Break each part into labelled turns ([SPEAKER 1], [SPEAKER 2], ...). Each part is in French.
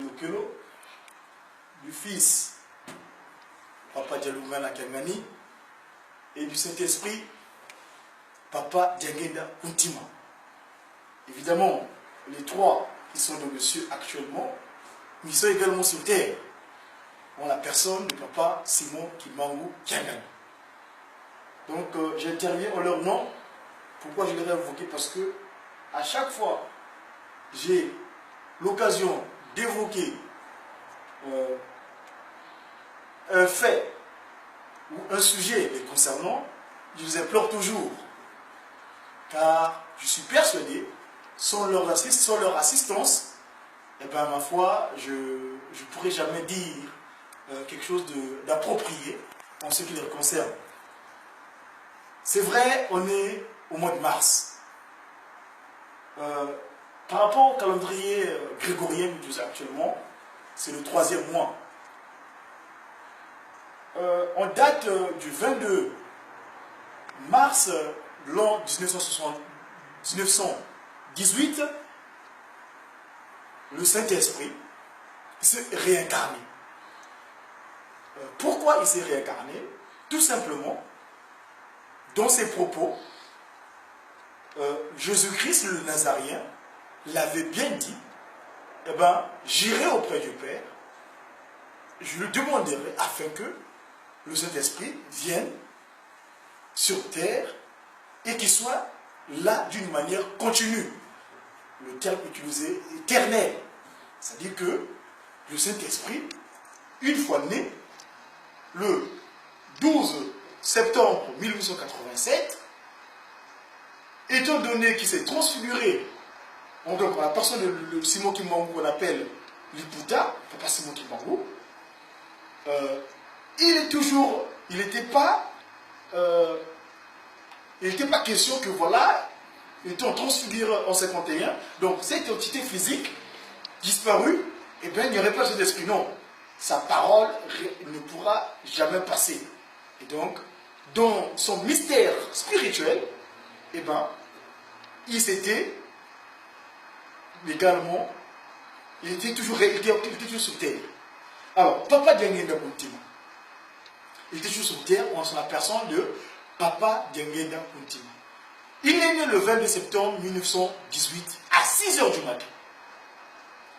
[SPEAKER 1] Lokelo, du Fils, Papa Dialungana Kangani, et du Saint-Esprit, Papa Diangenda Kuntima. Évidemment, les trois qui sont dans le ciel actuellement, mais ils sont également sur terre, en la personne de Papa Simon Kimbangu Kangani. Donc j'interviens en leur nom. Pourquoi je les ai invoqués? Parce que à chaque fois j'ai l'occasion d'évoquer un fait ou un sujet les concernant, je les implore toujours, car je suis persuadé, sans leur assistance, eh ben, ma foi, je ne pourrai jamais dire quelque chose d'approprié en ce qui les concerne. C'est vrai, on est au mois de mars. Par rapport au calendrier grégorien actuellement, c'est le 3e mois. On date du 22 mars de l'an 1918, le Saint-Esprit s'est réincarné. Pourquoi il s'est réincarné? Tout simplement, dans ses propos, Jésus-Christ le Nazaréen l'avait bien dit, eh ben, j'irai auprès du Père, je lui demanderai afin que le Saint-Esprit vienne sur terre et qu'il soit là d'une manière continue. Le terme utilisé éternel. C'est-à-dire que le Saint-Esprit, une fois né, le 12 septembre 1887, étant donné qu'il s'est transfiguré, donc la personne de Simon Kimbangu qu'on appelle Liputa, Papa Simon Kimbangu, il n'était pas question que voilà, étant transfiguré en 51, donc cette entité physique disparue, et bien il n'y aurait pas cet esprit. Non, sa parole ne pourra jamais passer. Et donc, dans son mystère spirituel, eh ben, il s'était légalement, il était toujours sur terre. Alors, Papa Diangenda Kuntima, il était toujours sur terre en la personne de Papa Diangenda Kuntima. Il est né le 22 septembre 1918 à 6h du matin.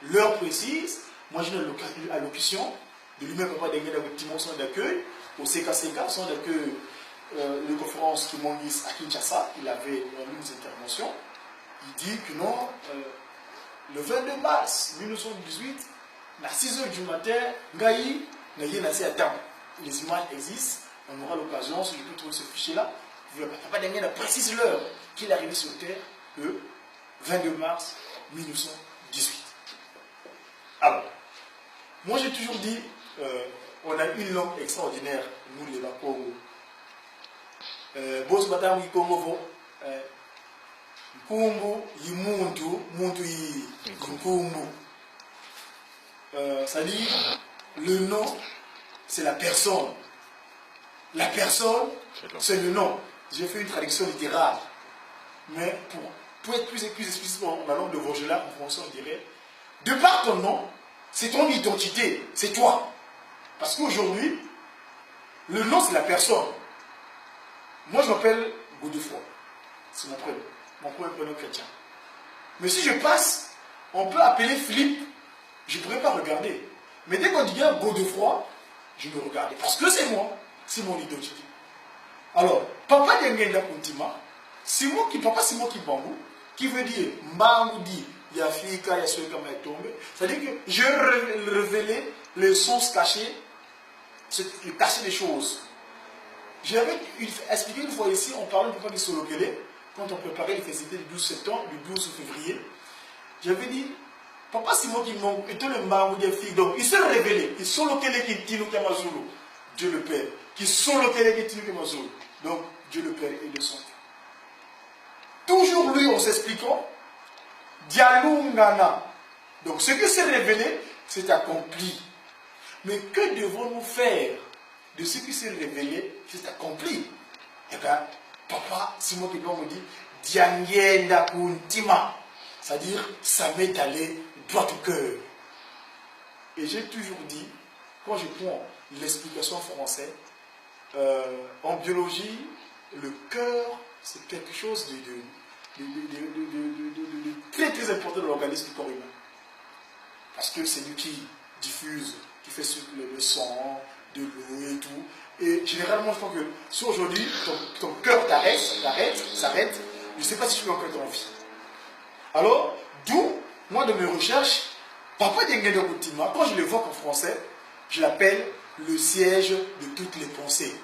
[SPEAKER 1] L'heure précise, moi j'ai une allocution de lui-même, Papa Diangenda Kuntima, au centre d'accueil, au CKCK, centre d'accueil de conférence qui m'ont à Kinshasa. Il avait une intervention. Il dit que non, le 22 mars 1918, à 6h du matin, Ngaï n'a nasi à temps. Les images existent, on aura l'occasion, si je peux trouver ce fichier-là, Papa Diangenda précise l'heure qu'il est arrivé sur Terre, le 22 mars 1918. Alors, moi j'ai toujours dit, on a une langue extraordinaire, nous les Bakongo. Bos Batam Kongo, Kumbu, Yimuntu, Muntu Kumbu. C'est-à-dire, le nom, c'est la personne. La personne, c'est le nom. J'ai fait une traduction littérale. Mais pour être plus explicite en la langue de Vogela, en français, on dirait, de par ton nom, c'est ton identité, c'est toi. Parce qu'aujourd'hui, le nom, c'est la personne. Moi, je m'appelle Godefroy. C'est mon prénom. Mon prénom chrétien. Mais si je passe, on peut appeler Philippe. Je ne pourrais pas regarder. Mais dès qu'on dit Godefroy, je me regarde. Parce que c'est moi. C'est mon identité. Alors, Papa Diangenda Kuntima, Papa Simon Kimbangu, qui veut dire Mbangu dit Yafika, Yasuka Maïtombe. C'est-à-dire que je révélais les sens cachés, cacher des choses. J'avais expliqué une fois ici, on parlait de Papa Solokele, quand on préparait les festivités du 12 septembre, du 12 février. J'avais dit, Papa Simon Kimbangu était le Mbangu des filles, donc il s'est révélé. Il Solokele qui Tino Kamazulu, Dieu le Père. Qui Solokele qui Tino Kamazulu, donc Dieu le Père et le Sang. Toujours lui en s'expliquant, Dialungana. Donc ce qui s'est révélé, c'est accompli. Mais que devons-nous faire de ce qui s'est révélé, c'est accompli? Eh bien, Papa Simon Kimbangu me dit, Diangenda Kuntima. C'est-à-dire, ça m'est allé droit au cœur. Et j'ai toujours dit, quand je prends l'explication française, en biologie, le cœur, c'est quelque chose de très très important dans l'organisme du corps humain. Parce que c'est lui qui diffuse, qui fait circuler le sang, de l'eau et tout. Et généralement, je pense que si aujourd'hui, ton cœur s'arrête, je ne sais pas si tu es encore en vie. Alors, d'où, moi, de mes recherches, Papa Diengenda Kuntima, quand je l'évoque en français, je l'appelle le siège de toutes les pensées.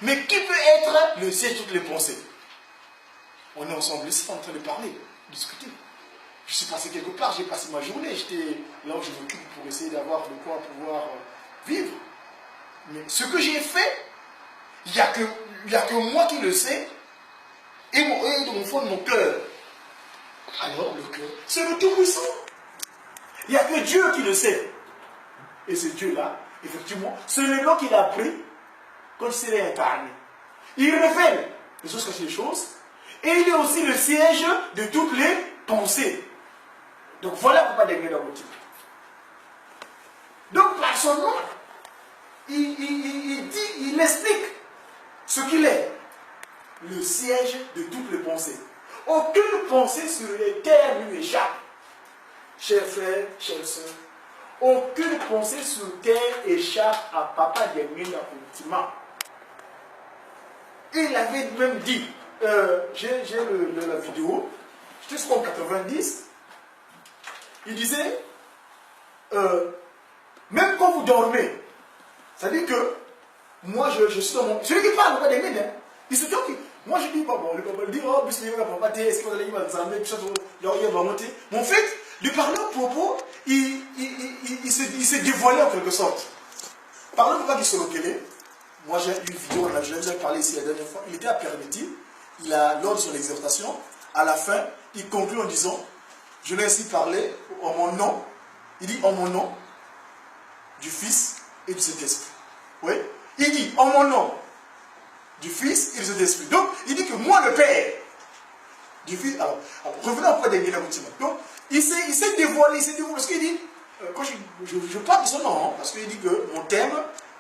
[SPEAKER 1] Mais qui peut être le siège de toutes les pensées? On est ensemble ici en train de parler, discuter. Je suis passé quelque part, j'ai passé ma journée, j'étais là où je m'occupe pour essayer d'avoir de quoi pouvoir vivre. Mais ce que j'ai fait, il n'y a que moi qui le sais, et dans mon fond de mon cœur. Alors le cœur, c'est le Tout-Puissant. Il n'y a que Dieu qui le sait. Et ce Dieu-là, effectivement, c'est le nom qu'il a pris quand il s'est incarné. Il révèle les choses cachées des choses, et il est aussi le siège de toutes les pensées. Donc voilà pourquoi Diengenda Kuntima. Donc par son nom, il explique ce qu'il est. Le siège de toutes les pensées. Aucune pensée sur les terres lui échappe. Chers frères, chères sœurs, aucune pensée sur terre échappe à Papa Diengenda Kuntima. Il avait même dit, j'ai la vidéo, j'étais sur 90, il disait, même quand vous dormez, ça dit que moi je suis dans mon... Celui qui parle, pas des mines, il se dit, ok, moi je dis, bon, le papa dit, oh, bis il va pas est-ce qu'on allait y aller, tout ça, il va monter. Mais en fait, lui parler au propos, il s'est dévoilé en quelque sorte. Parlant de pas qu'il se reculait, moi j'ai une vidéo, je l'ai parlé ici la dernière fois, il était à Permiti, lors de son exhortation, à la fin, il conclut en disant, je l'ai ainsi parlé en mon nom, il dit en mon nom, du Fils et du Saint-Esprit. Oui, il dit en mon nom, du Fils et du Saint-Esprit. Donc, il dit que moi, le Père, du Fils. Alors revenons après Diengenda Kuntima. Donc, il s'est dévoilé, parce qu'il dit, quand je parle de son nom, hein, parce qu'il dit que mon thème,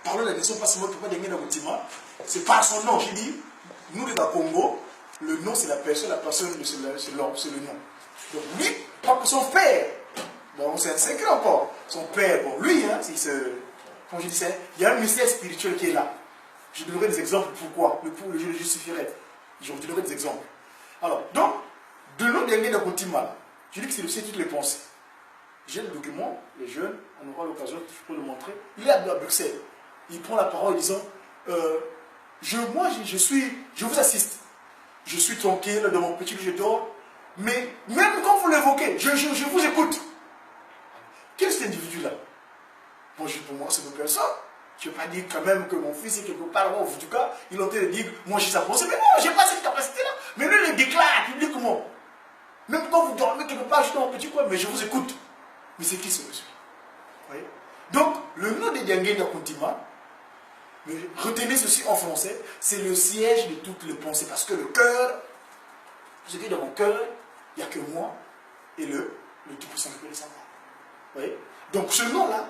[SPEAKER 1] parlons de la nation, pas seulement Papa Diengenda Kuntima, c'est par son nom. J'ai dit, nous, les Congo, le nom, c'est la personne, c'est l'homme, c'est le nom. Donc, lui, son père, bon, c'est un secret encore. Son père, bon, lui, hein, comme je disais, il y a un mystère spirituel qui est là. Je donnerai des exemples pourquoi, je le justifierai. Je vous donnerai des exemples. Alors, donc, de nom Diengenda Kuntima, je dis que c'est le siège de toutes les pensées. J'ai le document, les jeunes, on aura l'occasion, je peux le montrer. Il est à Bruxelles. Il prend la parole en disant, je vous assiste. Je suis tranquille dans mon petit lit, je dors. Mais même quand vous l'évoquez, je vous écoute. Quel est cet individu-là? Bon, pour moi, c'est une personne. Je ne vais pas dire quand même que mon fils est quelque part, en tout cas, il est en train de dire, moi j'ai sa pensée, mais non, je n'ai pas cette capacité-là. Mais lui, il le déclare publiquement. Même quand vous dormez quelque part, je suis dans mon petit coin, mais je vous écoute. Mais c'est qui ce monsieur? Vous voyez? Donc, le nom de Diengenda Kuntima, retenez ceci en français, c'est le siège de toutes les pensées. Parce que le cœur, ce qui est dans mon cœur, il n'y a que moi et le Tout-Puissant qui peut le savoir. Vous voyez? Donc, ce nom-là,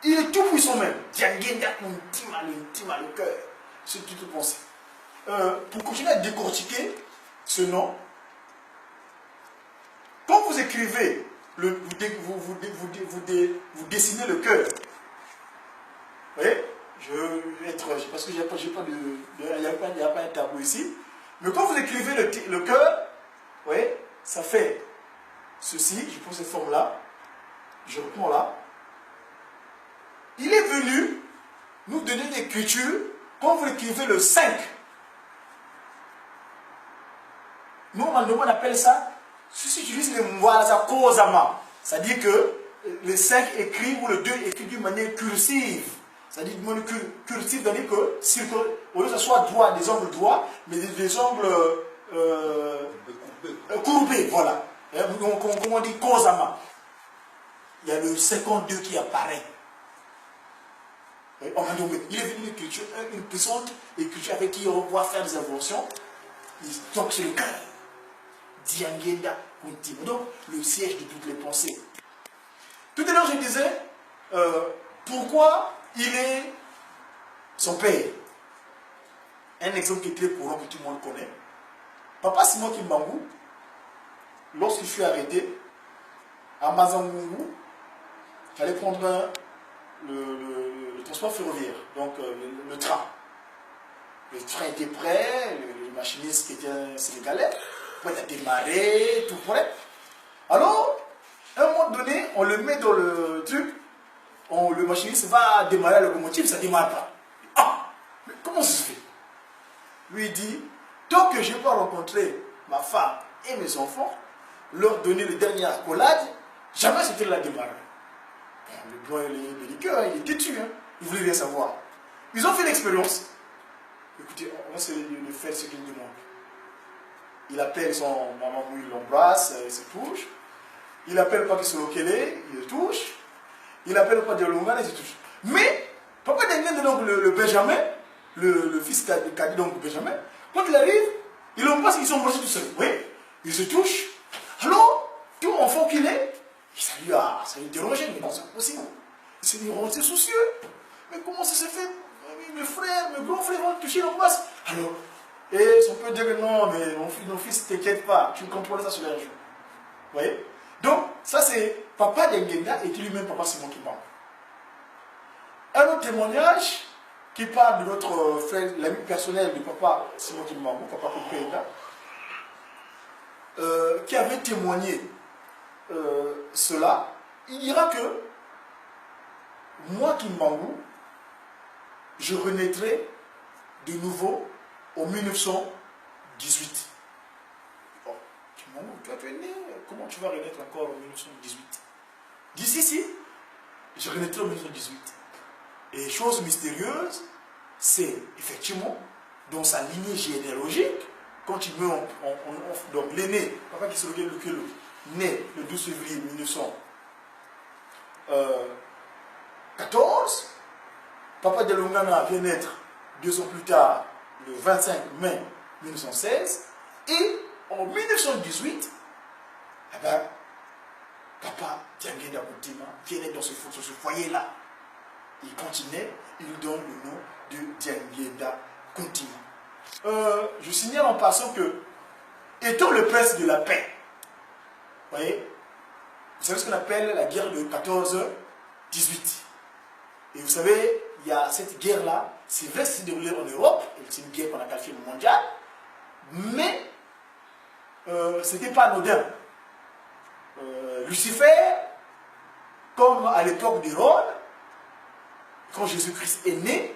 [SPEAKER 1] il est tout puissant même. Diengenda Kuntima, le cœur. C'est toutes les pensées. Pour continuer à décortiquer ce nom, quand vous écrivez, vous dessinez le cœur. Vous voyez? Parce qu'il n'y a pas un tableau ici. Mais quand vous écrivez le cœur, vous voyez, ça fait ceci. Je prends cette forme-là. Je reprends là. Il est venu nous donner l'écriture quand vous écrivez le 5. Nous, on appelle ça, si tu utilises le mot, ça causama. C'est-à-dire que le 5 écrit ou le 2 écrit d'une manière cursive. C'est-à-dire d'une manière cursive, c'est-à-dire que au lieu que ce soit droit, des angles droits, mais des angles courbés, voilà. Comment on dit causama. Il y a le 52 qui apparaît. Il est venu une puissante écriture avec qui on va pouvoir faire des inventions. Donc c'est le cœur. Diengenda Kuntima. Donc le siège de toutes les pensées. Tout à l'heure, je disais, pourquoi il est son père. Un exemple qui est très courant que tout le monde connaît. Papa Simon Kimbangu, lorsqu'il fut arrêté à Mazangungu, il fallait prendre le transport ferroviaire, donc le train. Le train était prêt, le machiniste qui était un Sénégalais, il a démarré, tout prêt. Alors, à un moment donné, on le met dans le truc, le machiniste va démarrer la locomotive, ça ne démarre pas. Ah, mais comment ça se fait? Lui dit, tant que je n'ai pas rencontré ma femme et mes enfants, leur donner le dernier accolade, jamais c'était la démarrer. Le blanc et le liqueur, il était têtu, hein. Il voulait rien savoir. Ils ont fait l'expérience. Écoutez, on va se le faire ce qu'il demande. Il appelle son maman, il l'embrasse, il se touche. Il appelle Papa Solokele, il le touche. Il appelle Papa Dialonga, il se touche. Mais, Papa Dengue, donc le Benjamin, le fils cadet, donc Benjamin, quand il arrive, il l'embrasse, ils sont embrassés tout seuls. Oui, ils se touchent. Alors, tout enfant qu'il est, ça lui dérangeait, mais non, c'est impossible. Il s'est dit, oh, c'est soucieux. Mais comment ça s'est fait? Mes frères, mes grands frères vont toucher l'embrasse. Alors, et son père dit que non, mais mon fils, t'inquiète pas, tu contrôles ça sur les jours. Vous voyez? Donc, ça c'est Papa Dengenga et lui-même Papa Simon Kimbangu. Un autre témoignage qui parle de notre frère, l'ami personnel de Papa Simon Kimbangu, Papa Koupéda, qui avait témoigné cela. Il dira que moi, Kimbangu, je renaîtrai de nouveau en 1918. Oh, Kimbangu, toi tu es né, comment tu vas renaître encore en 1918? D'ici, je renaîtrai en 1918. Et chose mystérieuse, c'est effectivement dans sa lignée généalogique, quand il meurt, donc l'aîné, Papa Kisologé Lukelo, né le 12 février 1914, Papa Dialongana vient naître 2 ans plus tard, le 25 mai 1916, et en 1918, eh ben, Papa Diangenda Koutima vient naître dans ce foyer-là. Il continue, il lui donne le nom de Diangenda Koutima. Je signale en passant que, étant le prince de la paix, vous voyez, vous savez ce qu'on appelle la guerre de 14-18. Et vous savez, il y a cette guerre-là, c'est vrai que c'est déroulé en Europe, c'est une guerre qu'on a qualifiée mondiale, mais ce n'était pas anodin. Lucifer, comme à l'époque d'Hérode, quand Jésus-Christ est né,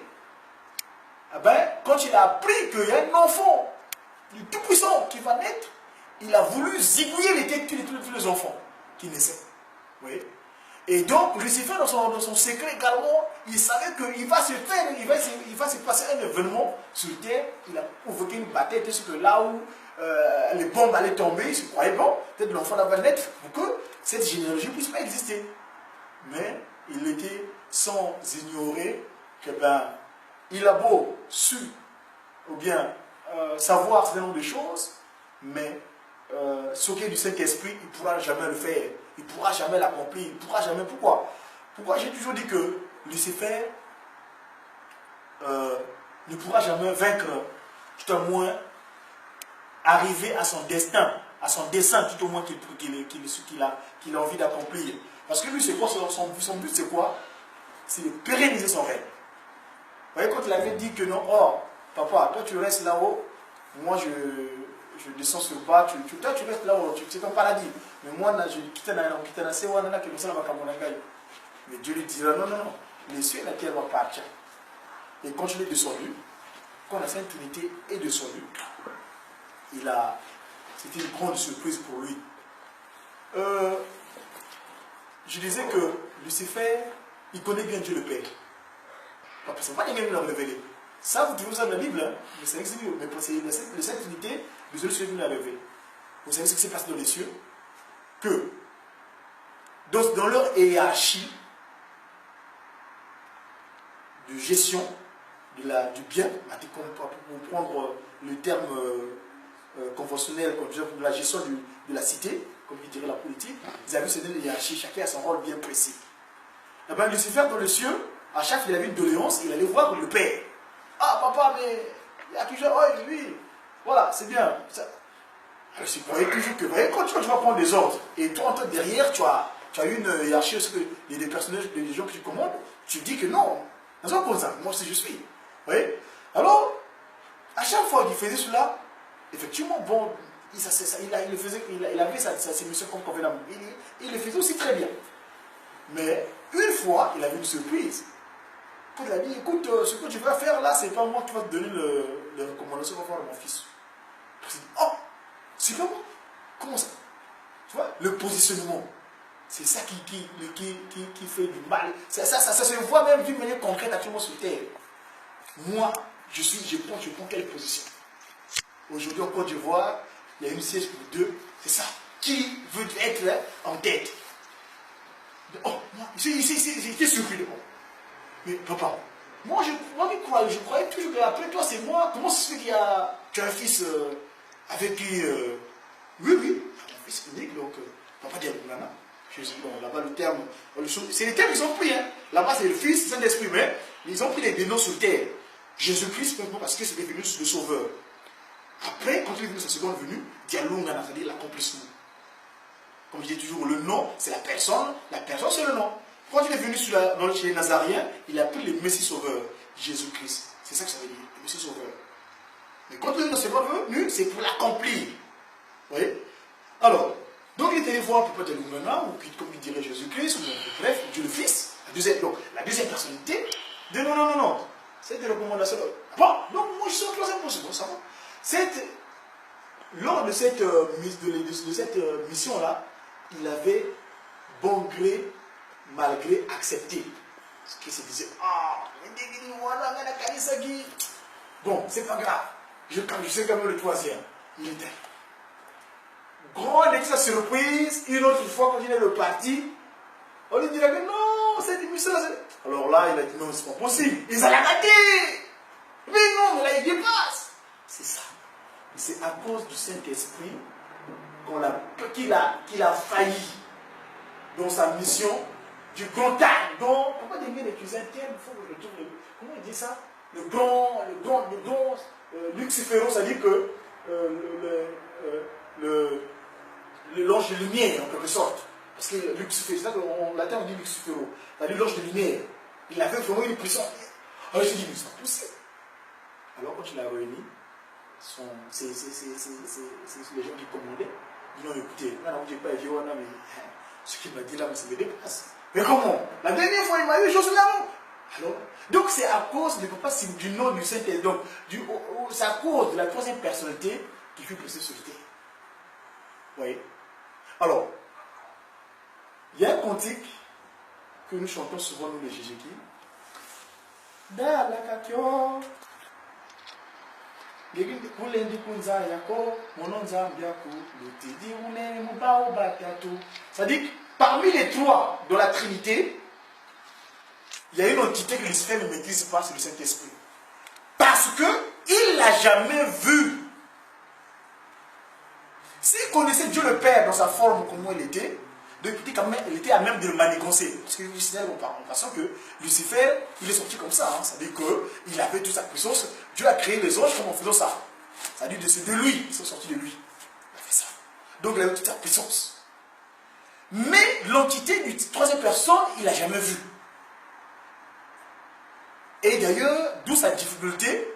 [SPEAKER 1] eh ben, quand il a appris qu'il y a un enfant, le Tout-Puissant, qui va naître, il a voulu zigouiller les têtes de tous les enfants qui naissaient. Vous voyez? Et donc, Lucifer, dans son secret également, il savait qu'il va se faire, il va se passer un événement sur Terre. Il a provoqué une bataille, parce que là où les bombes allaient tomber, il se croyait bon, peut-être l'enfant va naître pour que cette généalogie ne puisse pas exister. Mais il était sans ignorer que il a beau su, ou bien savoir un certain nombre de choses, mais ce qui est du Saint-Esprit, il ne pourra jamais le faire. Il ne pourra jamais l'accomplir. Il ne pourra jamais. Pourquoi? Pourquoi j'ai toujours dit que Lucifer ne pourra jamais vaincre, tout au moins arriver à son destin, à son dessein, tout au moins qu'il a envie d'accomplir. Parce que lui, c'est quoi son but, c'est quoi? C'est de pérenniser son règne. Vous voyez, quand il avait dit que non, oh, papa, toi tu restes là-haut, moi je descends sur le bas, toi tu restes là-haut, c'est ton paradis. Mais moi, je quitte la mais Dieu lui dira non, non, non, les cieux et la terre vont partir. Et quand il est descendu, quand la Sainte Trinité est descendue, c'était une grande surprise pour lui. Je disais que Lucifer, il connaît bien Dieu le Père. C'est pas quelqu'un qui l'a révélé. Ça, vous trouvez ça dans la Bible, hein? Mais c'est la Sainte Trinité, le seul Dieu qui l'a révélé. Vous savez ce qui s'est passé dans les cieux? Que dans leur hiérarchie de gestion du bien, pour prendre le terme conventionnel, comme la gestion de la cité, comme il dirait la politique, ils avaient cédé les hiérarchies, chacun a son rôle bien précis. Et bien Lucifer dans le ciel, à chaque fois qu'il avait une doléance, il allait voir le père. Ah papa, mais il y a toujours, oh oui, voilà, c'est bien. Alors je croyais toujours que, voyez, quand tu vas prendre des ordres, et toi, toi derrière, tu as une hiérarchie, parce que il y a des personnages, des gens que tu commandes, tu dis que non, non, c'est comme ça, moi c'est je suis. Vous voyez? Alors, à chaque fois qu'il faisait cela, effectivement, bon, il avait ses missions comme convenablement. Il le faisait aussi très bien. Mais une fois, il avait une surprise. Quand il a dit, écoute, ce que tu vas faire là, c'est pas moi qui va te donner les recommandations pour faire de mon fils. Il dit, oh, c'est pas moi. Comment ça? Tu vois, le positionnement. C'est ça qui fait du mal. Ça se voit même d'une manière concrète actuellement sur Terre. Moi, je prends quelle position? Aujourd'hui en Côte d'Ivoire, il y a une siège pour deux. C'est ça. Qui veut être là, en tête? Oh, moi, j'étais surpris de moi. Mais papa, moi je croyais toujours qu'après toi c'est moi. Comment ça se fait tu as un fils avec qui... oui, un fils unique, donc papa dit Nana. Bon, là-bas le terme, c'est les termes qu'ils ont pris. Hein. Là-bas c'est le fils, c'est l'esprit, mais ils ont pris les noms sur terre. Jésus-Christ, parce que c'était venu le sauveur. Après, quand il est venu sa seconde venue, Diallo Nana, c'est-à-dire l'accomplissement. Comme je dis toujours, le nom c'est la personne c'est le nom. Quand il est venu chez les Nazariens, il a pris le Messie Sauveur, Jésus-Christ. C'est ça que ça veut dire, le Messie Sauveur. Mais quand il est venu dans seconde venue, c'est pour l'accomplir. Vous voyez? Alors, donc il est allé voir peut-être Lumena, ou comme il dirait Jésus-Christ, ou bref, Dieu le Fils. Donc, la deuxième personnalité, dit non. C'est des recommandations. Bon, donc moi je suis en troisième position, ça va. Lors de cette mission-là, il avait bon gré, malgré accepté. Parce qu'il se disait, bon, c'est pas grave. Je sais quand même le troisième. Il était. Grande sa surprise, une autre fois quand il est le parti, on lui dirait que non, cette émission-là, alors là, il a dit non, c'est pas possible. Ils allaient rater. Mais non, mais là, il dépasse. C'est ça. C'est à cause du Saint-Esprit qu'il a failli dans sa mission du grand âme. Pourquoi il y a utiliser un terme? Il faut que je retrouve comment il dit ça? Le grand Lucifero, ça dit que l'ange de lumière, en quelque sorte. Parce que Lucifero, c'est ça qu'en latin on dit Lucifero. C'est-à-dire l'ange de lumière. Il avait vraiment une puissance. Alors je dis, mais c'est pas possible. Alors quand il a réuni, c'est les gens qui commandaient. Ils ont écouté. Non, je n'ai pas dit, mais ce qu'il m'a dit là, ça me dépasse. Mais comment? La dernière fois, il m'a eu chose là. Alors, donc c'est à cause du nom du Saint-Esprit. Donc, c'est à cause de la troisième personnalité qui fut placée sur le terre. Vous voyez? Alors, il y a un cantique que nous chantons souvent, nous les Jéjéki. Da la kakyo. C'est-à-dire que parmi les trois de la Trinité, il y a une entité que Lucifer ne maîtrise pas, c'est le Saint-Esprit. Parce qu'il ne l'a jamais vu. S'il connaissait Dieu le Père dans sa forme, comment il était, il était à même de le manigancer. Parce que en passant que Lucifer, il est sorti comme ça. Hein. C'est-à-dire qu'il avait toute sa puissance. Dieu a créé les anges comme en faisant ça. C'est-à-dire c'est de lui, ils sont sortis de lui. Il a fait ça. Donc il avait toute sa puissance. Mais l'entité du troisième personne, il n'a jamais vu. Et d'ailleurs, d'où sa difficulté,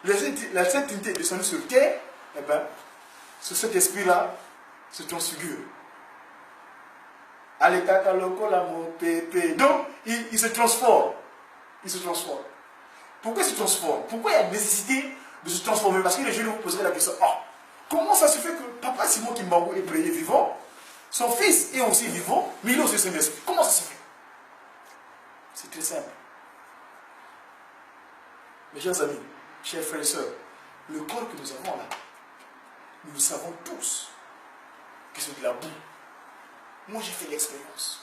[SPEAKER 1] la Sainte Trinité est descendue sur terre, eh bien, sur cet esprit-là, se transfigure. Donc, il se transforme. Il se transforme. Pourquoi il se transforme? Pourquoi il y a nécessité de se transformer? Parce que les jeunes vous poseraient la question, comment ça se fait que Papa Simon Kimbangu est vivant, son fils est aussi vivant, mais il est aussi Saint-Esprit? Comment ça se fait? C'est très simple. Mes chers amis, chers frères et sœurs, le corps que nous avons là, nous le savons tous que c'est de la boue. Moi, j'ai fait l'expérience.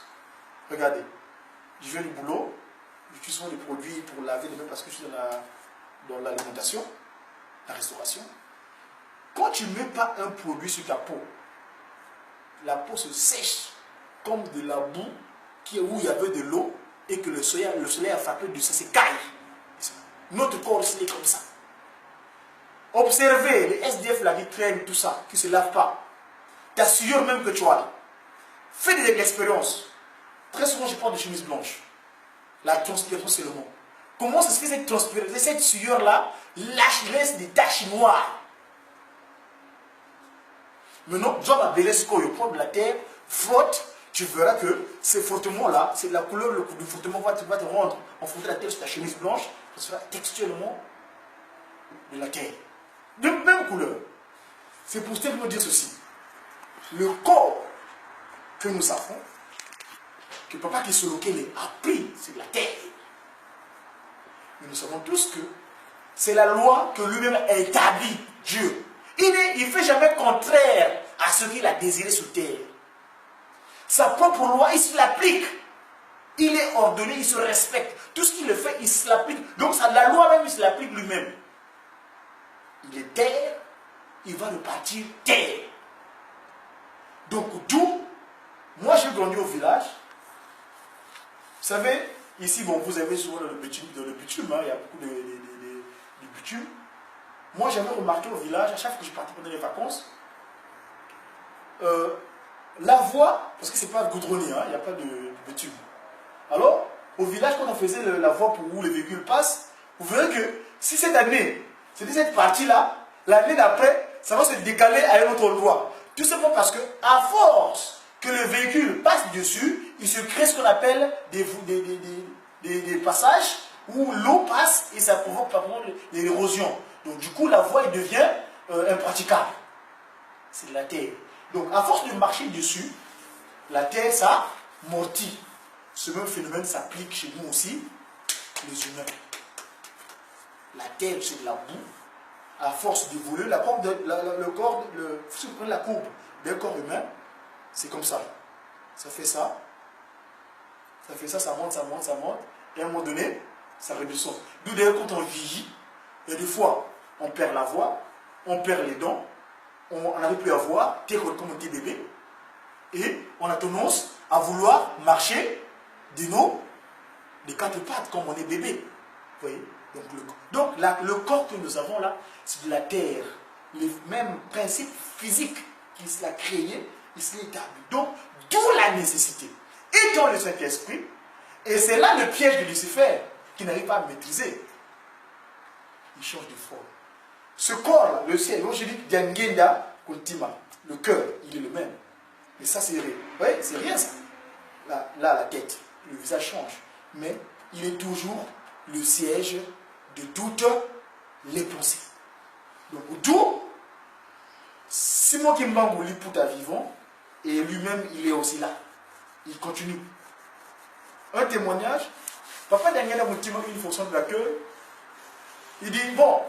[SPEAKER 1] Regardez, je viens du boulot, j'utilise souvent des produits pour laver les mains parce que je suis dans l'alimentation, la restauration. Quand tu ne mets pas un produit sur ta peau, la peau se sèche comme de la boue où il y avait de l'eau et que le soleil a frappé de ça, c'est caille. Notre corps aussi est comme ça. Observez les SDF là qui traînent tout ça, qui ne se lavent pas. Ta sueur même que tu as. Fais de l'expérience. Très souvent, je porte des chemises blanches. La transpiration, c'est le mot. Comment ça se fait cette transpiration, cette sueur-là, laisse des taches noires. Maintenant, Job a Belesco, il prend de la terre, frotte, tu verras que ces frottements-là, c'est la couleur, le frottement va te rendre en frottant la terre sur ta chemise blanche, ça sera textuellement de la terre. De même couleur. C'est pour simplement dire ceci. Le corps que nous avons, que Papa Kisoloke a pris, c'est de la terre. Mais nous savons tous que c'est la loi que lui-même a établie, Dieu. Il ne fait jamais contraire à ce qu'il a désiré sur terre. Sa propre loi, il se l'applique. Il est ordonné, il se respecte. Tout ce qu'il fait, il se l'applique. Donc la loi même, il se l'applique lui-même. Il est terre, il va repartir terre. Donc d'où, moi j'ai grandi au village. Vous savez, ici, bon, vous avez souvent le bitume, hein, il y a beaucoup de bitume. Moi j'avais remarqué au village, à chaque fois que je partais pendant les vacances, la voie, parce que c'est pas goudronné, hein, il n'y a pas de bitume. Alors, au village, quand on faisait la voie pour où les véhicules passent, vous verrez que si cette année, c'était cette partie-là, l'année d'après, ça va se décaler à une autre voie. Tout simplement parce que, à force que le véhicule passe dessus, il se crée ce qu'on appelle des passages où l'eau passe et ça provoque l'érosion. Donc du coup, la voie devient impraticable. C'est de la terre. Donc à force de marcher dessus, la terre, ça mortit. Ce même phénomène s'applique chez nous aussi, les humains. La terre, c'est de la boue. À force d'évoluer, si vous prenez la courbe d'un corps humain, c'est comme ça. Ça fait ça. Ça fait ça, ça monte, ça monte, ça monte. Et à un moment donné, ça redescend. D'où d'ailleurs, quand on vieillit, il y a des fois, on perd la voix, on perd les dents, on n'arrive plus à voir, comme un petit bébé. Et on a tendance à vouloir marcher des quatre pattes comme on est bébé. Vous voyez? Donc le corps que nous avons là, c'est de la terre. Les mêmes principes physiques qu'il a créés, il s'est établi. Donc, d'où la nécessité. Et dans le Saint-Esprit, et c'est là le piège de Lucifer, qui n'arrive pas à maîtriser. Il change de forme. Ce corps-là, le ciel, moi je dis Diangenda Kuntima, le cœur, il est le même. Mais ça, c'est rien. Vous voyez, c'est rien ça. Là, la tête, le visage change. Mais il est toujours le siège de toutes les pensées. Donc, d'où Simon Kimbangu Liputa vivant, et lui-même, il est aussi là. Il continue. Un témoignage, Papa Daniela Moutima, une fonction de l'accueil, il dit, bon,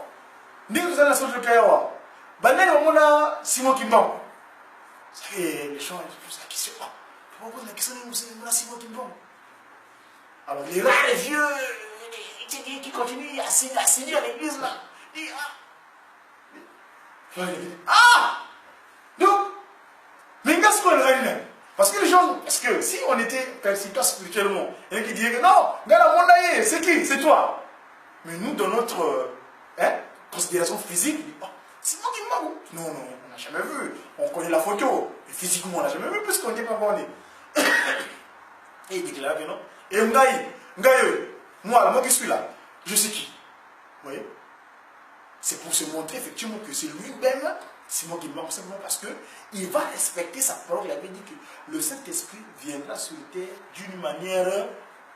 [SPEAKER 1] nous vous allez la sorte de Kayawa, Banen Omona Simon Kimbangu. Et les gens ils posent la question, pourquoi pose la question de Simon Kimbangu? Alors, les rares, les vieux, qui continuent à séduire l'église là, disent, donc, mais qu'est-ce qu'on a? Parce que les gens, parce que si on était calcitrant spirituellement, il y en a qui diraient que non, c'est qui? C'est toi. Mais nous, dans notre considération physique, c'est moi qui m'en. Non, on n'a jamais vu. On connaît la photo, mais physiquement, on n'a jamais vu puisqu'on n'est pas borné. Et il déclare que non. Et moi qui suis là, je sais qui. Vous voyez? C'est pour se montrer effectivement que c'est lui-même, Simon qui manque simplement parce qu'il va respecter sa parole. Il avait dit que le Saint-Esprit viendra sur la terre d'une manière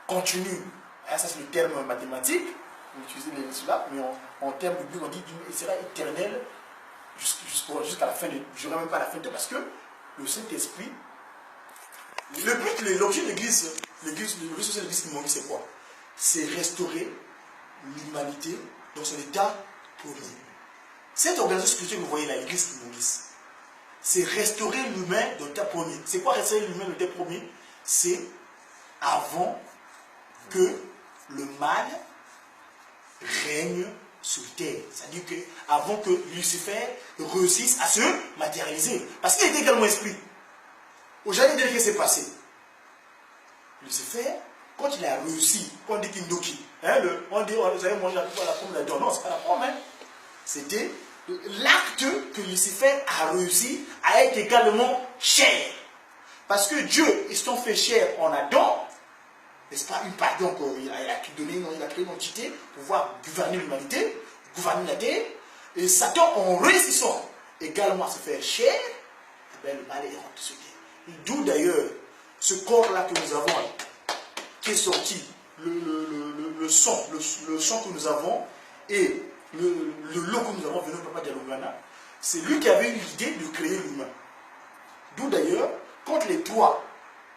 [SPEAKER 1] continue. Et ça, c'est le terme mathématique. On utilise cela, mais en termes de Bible, on dit qu'il sera éternel jusqu'à la fin de. Je ne dirais même pas la fin de parce que le Saint-Esprit. Le but, l'objet de l'église, le but social de l'église qui manque, c'est quoi? C'est restaurer l'humanité dans son état premier. Cette organisation spirituelle que vous voyez là, l'église qui manque, c'est restaurer l'humain dans l'état premier. C'est quoi restaurer l'humain dans l'état premier? C'est avant que le mal règne sur terre. C'est-à-dire que avant que Lucifer réussisse à se matérialiser. Parce qu'il était également esprit. Aujourd'hui, qu'est-ce qui s'est passé? Lucifer, quand il a réussi, quand on dit Kindoki, hein, on dit, vous avez mangé la pomme d'Adam. Non, c'est pas la pomme, hein. C'était l'acte que Lucifer a réussi à être également chair. Parce que Dieu, ils sont fait chair en Adam, n'est-ce pas, une part, donc il a créé une entité pour pouvoir gouverner l'humanité, gouverner la terre, et Satan, en réussissant également à se faire chair, eh bien, le mal est rentré sur terre. D'où d'ailleurs ce corps-là que nous avons, qui est sorti, le son que nous avons, et le lot que nous avons venu au Papa Dialogana, c'est lui qui avait eu l'idée de créer l'humain. D'où d'ailleurs, quand les trois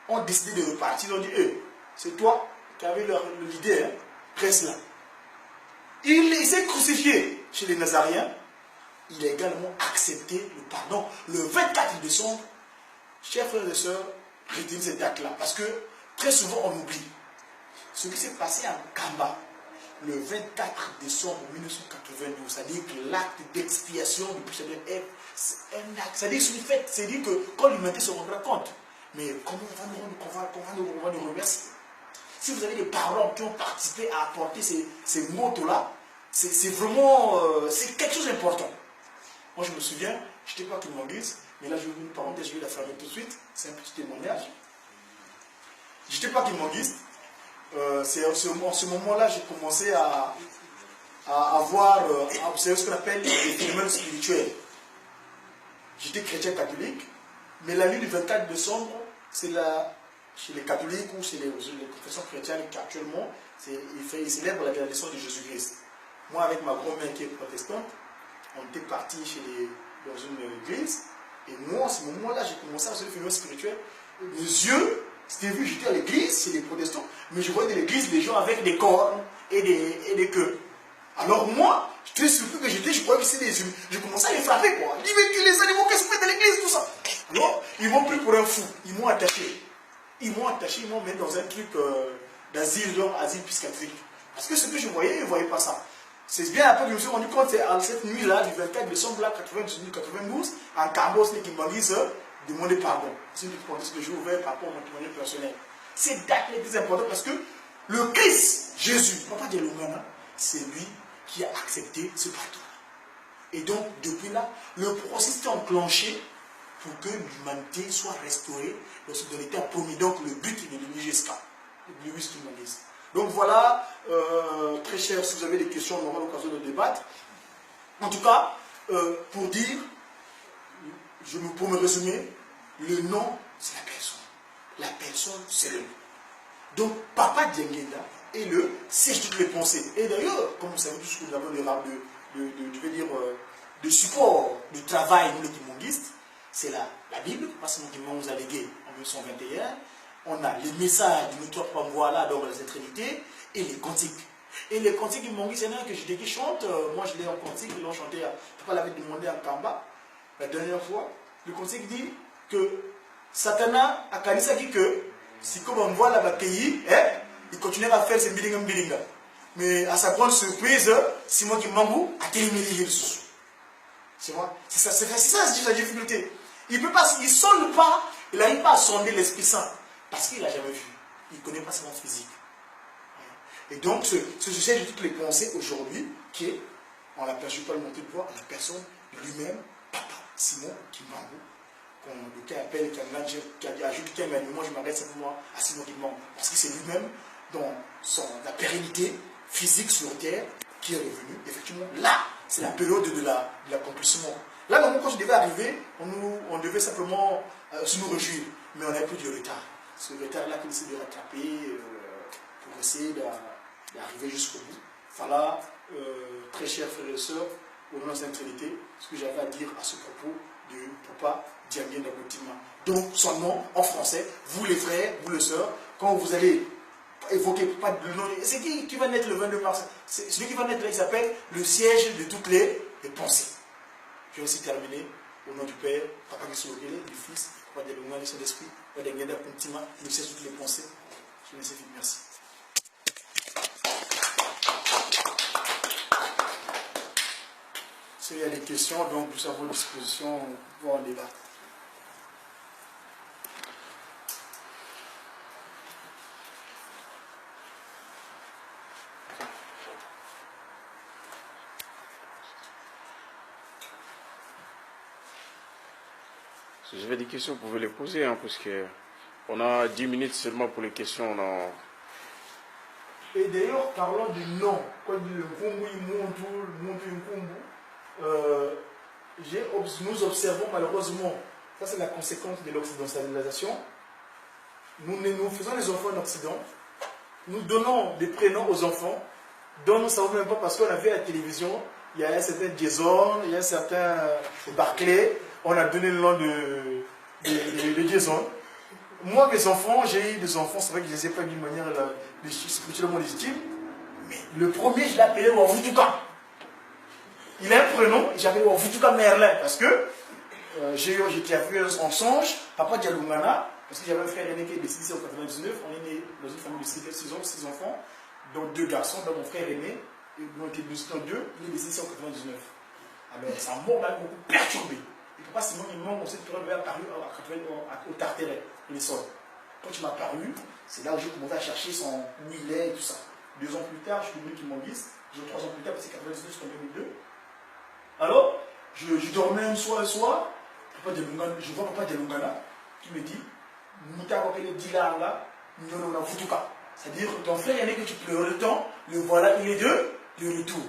[SPEAKER 1] ont décidé de repartir, ils ont dit, c'est toi qui avais l'idée, hein, reste là. Il s'est crucifié chez les Nazaréens, il a également accepté le pardon. Le 24 décembre, chers frères et sœurs, retenez cette date-là, parce que très souvent on oublie. Ce qui s'est passé à Kamba, le 24 décembre 1992, c'est-à-dire que l'acte d'expiation du péché de Ève, c'est un acte, c'est-à-dire que quand l'humanité se rendra compte, mais comment on va nous remercier? Si vous avez des parents qui ont participé à apporter ces mots-là, c'est vraiment, c'est quelque chose d'important. Moi je me souviens, je n'étais pas qu'il m'enguise, mais là je vais une parenthèse, je vais la fermer tout de suite, c'est un petit témoignage. Je n'étais pas qu'il m'enguise. C'est en ce moment-là j'ai commencé à observer ce qu'on appelle les phénomènes spirituels. J'étais chrétien catholique, mais la nuit du 24 décembre, c'est chez les catholiques ou chez les confessions chrétiennes actuellement, ils célèbrent la bénédiction de Jésus-Christ. Moi, avec ma grand-mère qui est protestante, on était partis dans une église, et moi, en ce moment-là, j'ai commencé à observer les phénomènes spirituels. Mes yeux, c'était vu, j'étais à l'église, chez les protestants, mais je voyais dans l'église des gens avec des cornes et des queues. Alors moi, j'étais surpris que je croyais que c'était des humains. Je commençais à les frapper, quoi. Je dis, mais tu les animaux, qu'est-ce que tu fais dans l'église, tout ça? Alors, ils m'ont pris pour un fou. Ils m'ont attaché. Ils m'ont mis dans un truc d'asile, genre asile psychiatrique. Parce que ce que je voyais, ils ne voyaient pas ça. C'est bien après que je me suis rendu compte, c'est à cette nuit-là, du 24 décembre 92, en Cambos, les Kimbanguis demander pardon. C'est une hypothèse que j'ai ouverte par rapport à mon témoignage personnel. C'est date les plus importante parce que le Christ, Jésus, Papa de Lungana, c'est lui qui a accepté ce pardon. Et donc, depuis là, le processus est enclenché pour que l'humanité soit restaurée dans l'état promis. Donc, le but est de l'UNIGESCA, de l'humanisme. Donc voilà, très cher, si vous avez des questions, on aura l'occasion de débattre. En tout cas, pour dire, pour me résumer, le nom, c'est la personne. La personne, c'est le nom. Donc, Papa Diengenda est le siège de toutes les pensées. Et d'ailleurs, comme vous savez tous que nous avons de support du travail, nous les kimongistes, c'est la Bible, parce que nous nous a légué en 1921. On a les messages de nos trois voix-là, donc la Trinité, et les cantiques. Et les cantiques kimongistes, il y en a un que je chante, moi je l'ai en cantique, ils l'ont chanté, Papa l'avait demandé à Kamba, la dernière fois. Le cantique dit que Satana a dit que si comme on voit la pays, il continuera à faire ses bilinga. Mais à sa grande surprise, Simon Kimbangu a terminé le sous. C'est ça, c'est la difficulté. Il ne sonde pas, il n'arrive pas à sonder l'Esprit Saint. Parce qu'il n'a jamais vu. Il ne connaît pas sa monde physique. Et donc, ce sujet de toutes les pensées aujourd'hui, qui est, on l'appelle, je ne vais pas le montrer de voir, la personne lui-même, Papa Simon Kimbangu, qui appelle, qui ajoute Kimbangu, mais moi je m'arrête simplement à Simon Kimbangu. Parce que c'est lui-même, dans la pérennité physique sur Terre, qui est revenu. Effectivement, là, c'est la période de l'accomplissement. Là, normalement, quand je devais arriver, on devait simplement se nous réjouir. Mais on avait pris du retard. Ce retard-là qu'on essaie de rattraper pour essayer d'arriver jusqu'au bout. Voilà, très chers frères et sœurs, au nom de la Sainte Trinité, ce que j'avais à dire à ce propos de Papa Diengenda Boutima. Donc, son nom en français, vous les frères, vous les sœurs, quand vous allez évoquer Papa, le nom, c'est qui va naître le 22 mars? Celui qui va naître là, il s'appelle le siège de toutes les pensées. Je vais aussi terminer au nom du Père, Papa Gisogele, du Fils, Papa de l'Unga, du Saint-Esprit, Papa Diengenda Boutima, le siège de toutes les pensées. Je vous remercie, merci. S'il y a des questions, donc nous sommes à votre disposition pour en débattre.
[SPEAKER 2] Si j'avais des questions, vous pouvez les poser, hein, parce que on a 10 minutes seulement pour les questions.
[SPEAKER 1] Et d'ailleurs, parlant du nom, quand il dit le Nkumbu, nous observons malheureusement, ça c'est la conséquence de l'occidentalisation. Nous faisons les enfants en Occident, nous donnons des prénoms aux enfants, dont nous ne savons même pas parce qu'on a vu à la télévision, il y a un certain Jason, il y a un certain Barclay, on a donné le nom de Jason. Moi, mes enfants, j'ai eu des enfants, c'est vrai que je ne les ai pas d'une manière spirituellement légitime, mais le premier, je l'ai appelé Wavutuka. Il a un prénom, j'avais Wavutuka Merlin, parce que j'étais vu en songe, papa Dialoungana, parce que j'avais un frère aîné qui est décédé en 99, on est né dans une famille de 6 enfants, dont 2 garçons, dont mon frère aîné, ils ont été deux, il est décédé en 99. Ah ben, sa mort m'a beaucoup perturbé. Et papa Simon, il manque, on sait que tu est apparu au Tarteret, les sols. Quand il m'a apparu, c'est là où j'ai commencé à chercher où il est et tout ça. 2 ans plus tard, je suis devenu Kimangis, 3 ans plus tard, c'est 99 jusqu'en 2002. Alors, je dormais un soir, je vois papa de Lungana qui me dit, c'est-à-dire ton frère aîné que tu pleurais le temps, le voilà, il est de retour.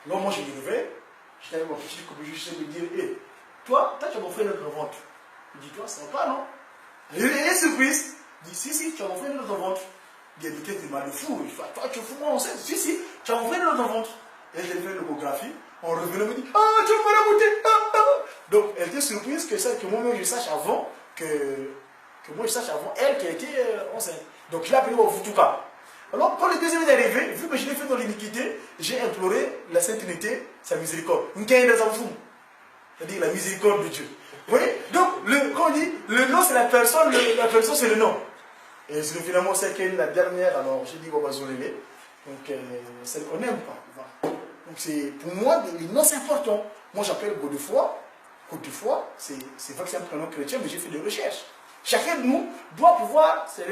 [SPEAKER 1] Alors moi je me levais, j'étais avec mon petit comme je sais me dire, hé, toi tu as mon frère dans ton ventre. Il dit, toi ça va pas non? Il est surprise. Il dit, si, tu as mon frère dans ton ventre. Il dit, peut-être mal de fou. Il dit, toi tu es fou, moi on sait. Si, tu as mon frère dans ton ventre. Et j'ai fait l'échographie, on revenait, on me dit, tu vas la goûter. Donc elle était surprise que moi-même je sache avant elle qui a été enceinte. Donc je l'ai appelé au Futuka. Alors quand le deuxième est arrivé, vu que je l'ai fait dans l'iniquité, j'ai imploré la Sainte Trinité, sa miséricorde. C'est-à-dire la miséricorde de Dieu. Vous voyez? Donc quand on dit le nom c'est la personne c'est le nom. Et finalement c'est qu'elle la dernière, alors j'ai dit Wabazolele. Donc celle qu'on n'aime pas. Donc pour moi, le nom c'est important. Moi j'appelle Godefroy. Godefroy, c'est vrai que c'est un prénom chrétien, mais j'ai fait des recherches. Chacun de nous doit pouvoir, c'est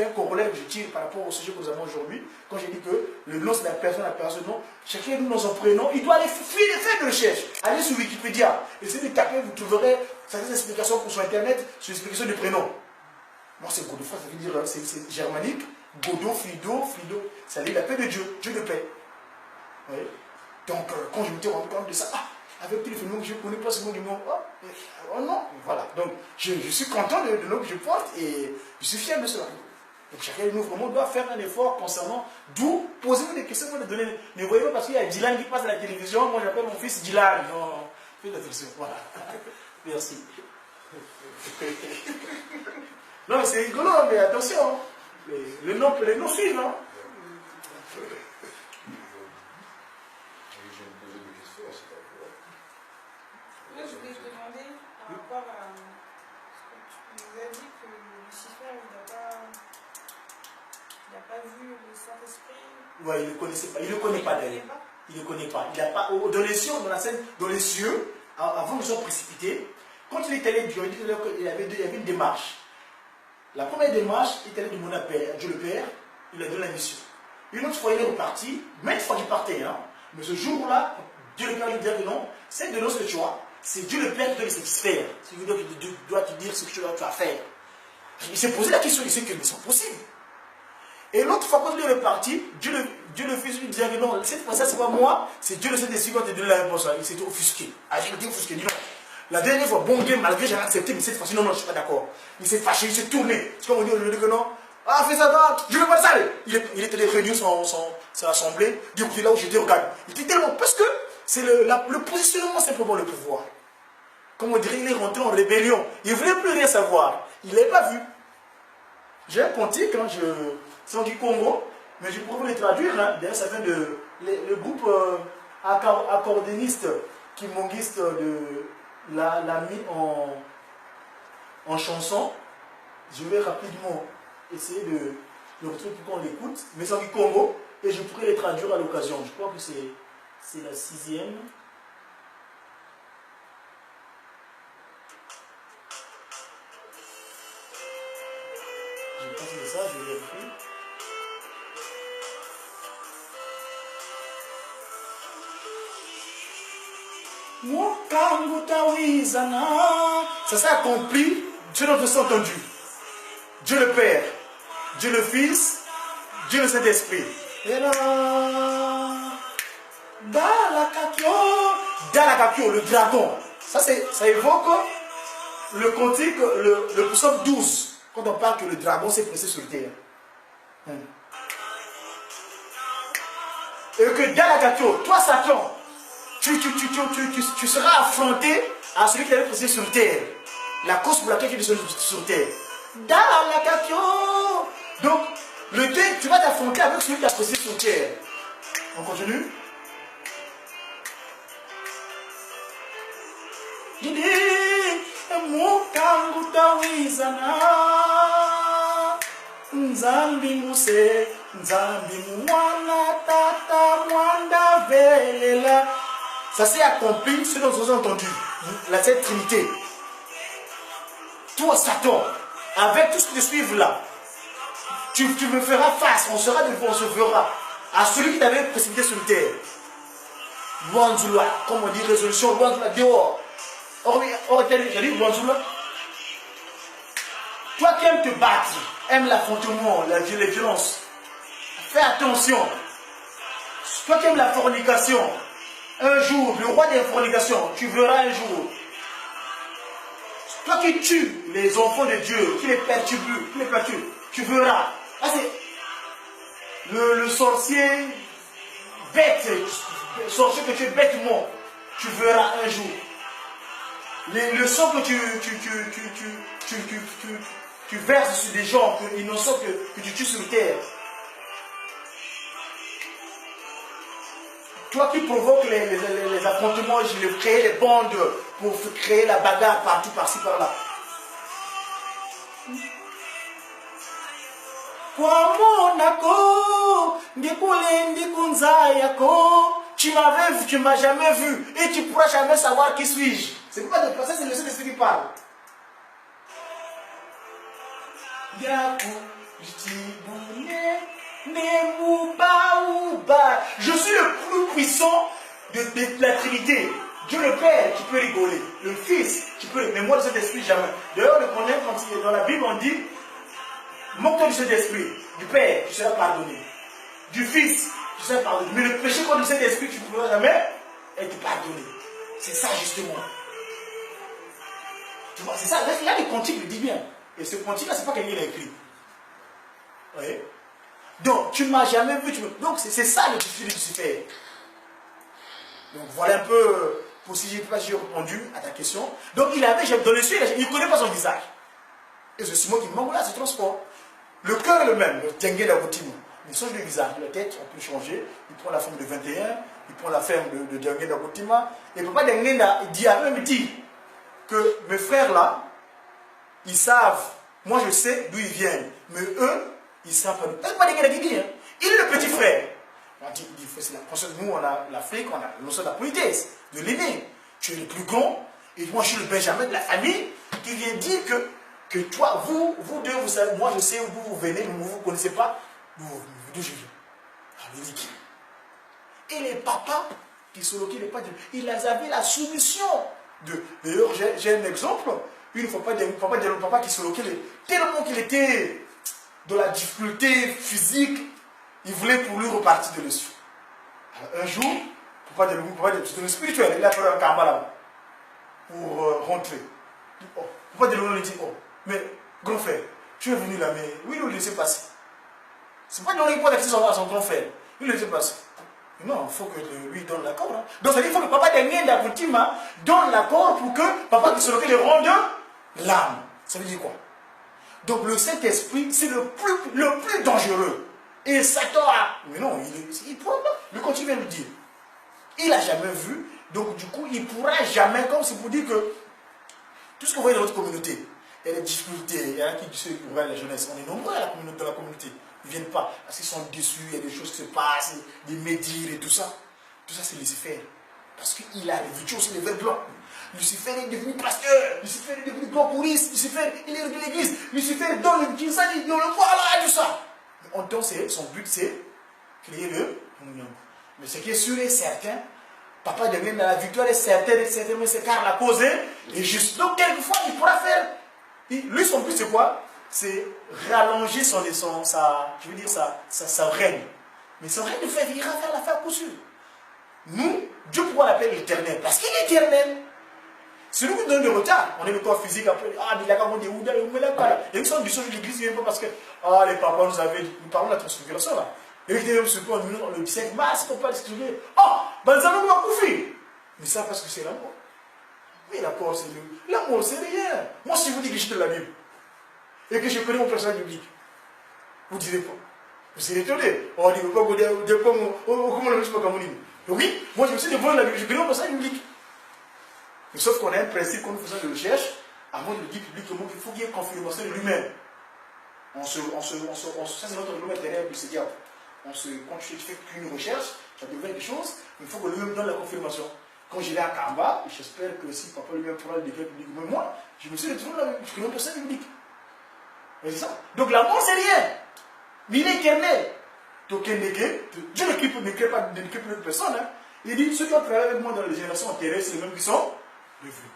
[SPEAKER 1] un corollaire que je tire par rapport au sujet que nous avons aujourd'hui, quand j'ai dit que le nom c'est la personne, non. Chacun de nous dans son prénom, il doit aller faire des recherches. Allez sur Wikipédia, essayez de taper, vous trouverez certaines explications sur Internet, sur l'explication du prénom. Moi c'est Godefroy, ça veut dire, c'est germanique, Godot, Frido, ça veut dire la paix de Dieu, Dieu de paix. Oui. Donc quand je me suis rendu compte de ça, avec tous les phénomènes que je ne connais pas ce mot du nom, oh non, voilà. Donc je suis content de l'eau que je porte et je suis fier de cela. Donc chacun de nous vraiment doit faire un effort concernant, d'où posez-vous des questions pour les donner. Ne voyez pas parce qu'il y a Dylan qui passe à la télévision, moi j'appelle mon fils Dylan. Non, faites attention, voilà. Merci. Non mais c'est rigolo, mais attention, les noms suivent. Hein.
[SPEAKER 3] Moi, je voulais te demander, par rapport à ce que tu nous as dit, que Lucifer, il n'a pas vu le Saint-Esprit.
[SPEAKER 1] Ouais, il ne le connaissait pas. Il ne le connaît pas d'ailleurs. Il ne le connaît pas. Il n'a pas. Dans les cieux, dans la scène, dans les cieux, avant qu'ils soient précipités, quand il est allé, il y avait une démarche. La première démarche, il est allé demander à Dieu le Père, il a donné la mission. Une autre fois, il est reparti, même fois qu'il partait, hein, mais ce jour-là, Dieu le Père lui dit que non, c'est de l'eau que tu as. C'est Dieu le Père qui doit le satisfaire. C'est Dieu qui doit te dire ce que tu dois faire. Il s'est posé la question, il sait que c'est possible. Et l'autre fois, quand il est reparti, Dieu le Fils lui dit que non, cette fois, ça c'est pas moi, c'est Dieu le Saint-Esprit qui va te donner la réponse. Il s'est offusqué. Il s'est offusqué, dit non. La dernière fois, bon Dieu, malgré j'ai accepté, mais cette fois-ci, non, je ne suis pas d'accord. Il s'est fâché, il s'est tourné. C'est comme on dit aujourd'hui que non. Fais ça, je ne veux pas ça. Il était réuni son assemblée, dit écoutez, là où j'étais, regarde. Il était tellement. Parce que c'est le positionnement simplement le pouvoir. Comme on dirait, il est rentré en rébellion. Il ne voulait plus rien savoir. Il ne l'avait pas vu. J'ai un pontique, hein, c'est du Congo, mais je pourrais vous les traduire. Hein. D'ailleurs, ça vient de le groupe accordéoniste kimonguiste l'a mis en chanson. Je vais rapidement essayer de le retrouver pour qu'on l'écoute, mais c'est du Congo, et je pourrais les traduire à l'occasion. Je crois que c'est la 6e. Je pense que c'est ça, je l'ai écrit. Ça s'est accompli, Dieu notre Saint entendu. Dieu le Père, Dieu le Fils, Dieu le Saint-Esprit. Et là, Dalakakio, le dragon. Ça évoque le cantique, le psaume 12, quand on parle que le dragon s'est pressé sur terre. Et que Dalakakio, toi Satan, tu seras affronté à celui qui t'avait pressé sur terre. La cause pour laquelle tu es sur terre. Dalakakio. Donc, le Dieu, tu vas t'affronter avec celui qui t'a pressé sur terre. On continue. Il dit, Nzambi muse, Nzambi mwana tata mwanda velela. Ça s'est accompli, ce dont vous avez entendu, cette Trinité. Toi, Satan, avec tout ce qui te suit là, tu me feras face, on se verra à celui qui t'avait précipité sur terre. Wanzula, comme on dit, résolution, Wanzula, dehors. J'ai dit Wanzula. Toi qui aimes te battre, aimes l'affrontement, les violences, fais attention. Toi qui aimes la fornication, un jour, le roi des fornications, tu verras un jour. Toi qui tues les enfants de Dieu, qui les perturbes, tu verras. Ah, c'est le sorcier bête, le sorcier que tu es bêtement, tu verras un jour. Le sang que tu verses sur des gens innocents que tu tues sur terre. Toi qui provoques les affrontements, je crée les bandes pour créer la bagarre partout, par-ci, par-là. Tu m'as jamais vu et tu ne pourras jamais savoir qui suis-je. C'est pas de passer, c'est le Saint-Esprit qui parle. Je suis le plus puissant de la Trinité. Dieu le Père, tu peux rigoler. Le Fils, tu peux. Mais moi, le Saint-Esprit, jamais. D'ailleurs, le connaît quand dans la Bible, on dit moque-toi du Saint-Esprit. Du Père, tu seras pardonné. Du Fils, tu seras pardonné. Mais le péché contre le Saint-Esprit, tu ne pourras jamais être pardonné. C'est ça, justement. Tu vois, c'est ça. Là, le cantique le dit bien. Et ce cantique-là, c'est pas quelqu'un qui l'a écrit. Vous voyez? Donc, tu ne m'as jamais vu. Donc, c'est ça le défi de Lucifer. Donc, voilà un peu, pour si j'ai répondu à ta question. Donc, il avait, dans le ciel, il ne connaît pas son visage. Et ce Simon qui manque là, c'est transport. Le cœur est le même, le Tengue Dagotimo. Il change de visage, la tête, on peut changer. Il prend la forme de 21, il prend la forme de Tengue Dagotima. Et Papa Dengenda, il dit que mes frères là, ils savent, moi je sais d'où ils viennent, mais eux, ils savent pas. C'est pas Dengenda qui dit, hein. Il est le petit frère. On dit, nous on a l'Afrique, on a le notion de la politesse, de l'aîné. Tu es le plus grand, et moi je suis le Benjamin de la famille, qui vient dire que toi, vous deux, vous savez, moi je sais où vous venez, mais vous ne connaissez pas d'où je viens. Et les papas qui sont loqués, ils avaient la soumission. D'ailleurs, j'ai un exemple. Une fois, papa qui se loquait, tellement qu'il était dans la difficulté physique, il voulait pour lui repartir de dessus. Alors, un jour, papa de le spirituel, il a fait un karma là-bas pour rentrer. Papa de lui dit, oh, mais grand frère, tu es venu là, mais oui, nous le laisser passer. C'est pas donner pour d'accès à son grand frère. Il le laisser passer. Non, il faut que lui donne l'accord. Hein. Donc ça dit qu'il faut que papa donne l'accord pour que papa qui se le rende l'âme. Ça veut dire quoi? Donc le Saint-Esprit, c'est le plus dangereux. Et Satan a... Mais non, il ne pourra pas. Le continue vient de dire. Il n'a jamais vu. Donc du coup, il ne pourra jamais, comme c'est pour dire que tout ce que vous voyez dans notre communauté, il y a des difficultés, il y en a qui disent pour la jeunesse. On est nombreux dans la communauté. Ils ne viennent pas parce qu'ils sont déçus, il y a des choses qui se passent, des médires et tout ça. Tout ça, c'est Lucifer. Parce qu'il a revêtu aussi les verres blancs. Lucifer est devenu pasteur. Lucifer est devenu procuriste. Lucifer, il est de l'église. Lucifer donne le Kinsa, il le voit là, tout ça. Son but, c'est créer le Mounion. Mais ce qui est sûr et certain, Papa Dengue, la victoire est certaine, certainement c'est car la cause est juste. Donc quelquefois, il pourra faire. Lui, son but, c'est quoi? C'est rallonger sa règne. Mais son règne ira faire l'affaire coup sûr. Nous, Dieu pourra l'appeler l'éternel. Parce qu'il est éternel. C'est nous qui donne le retard. On est le corps physique après. Ah, il y a quand même des oudas, il y a une sorte de choses de l'église, il pas parce que les papas nous avaient. Nous parlons de la transfiguration là. Et il était même ce point, le 17 mars, on ne peut pas discuter. Oh, Banzano va couper. Mais ça, parce que c'est l'amour. Mais l'accord, c'est l'amour, c'est rien. Moi, si je vous dis que je suis de la Bible et que je connais mon personnage biblique, vous ne direz pas. Vous êtes étonné. Oh, il ne veut pas vous dire comment le pas comme oui, moi je me suis dit, la Bible, je connais mon personnage biblique. Mais sauf qu'on a un principe quand nous faisons des recherches, avant de le dire publiquement, qu'il faut qu'il y ait confirmation de lui-même. Ça, c'est notre domaine intérieur du Seigneur. Quand tu fais qu'une recherche, tu as découvert des choses, il faut que lui-même donne la confirmation. Quand j'allais à Kamba, j'espère que si papa lui-même fera le décret public, mais moi, je me suis retrouvé là, je connais mon personnage biblique. C'est ça. Donc l'amour, c'est rien. Mais il est éternel. Donc Dieu ne crée pas de personne. Hein. Il dit, ceux qui ont travaillé avec moi dans les générations antérieures, c'est les mêmes qui sont devenus.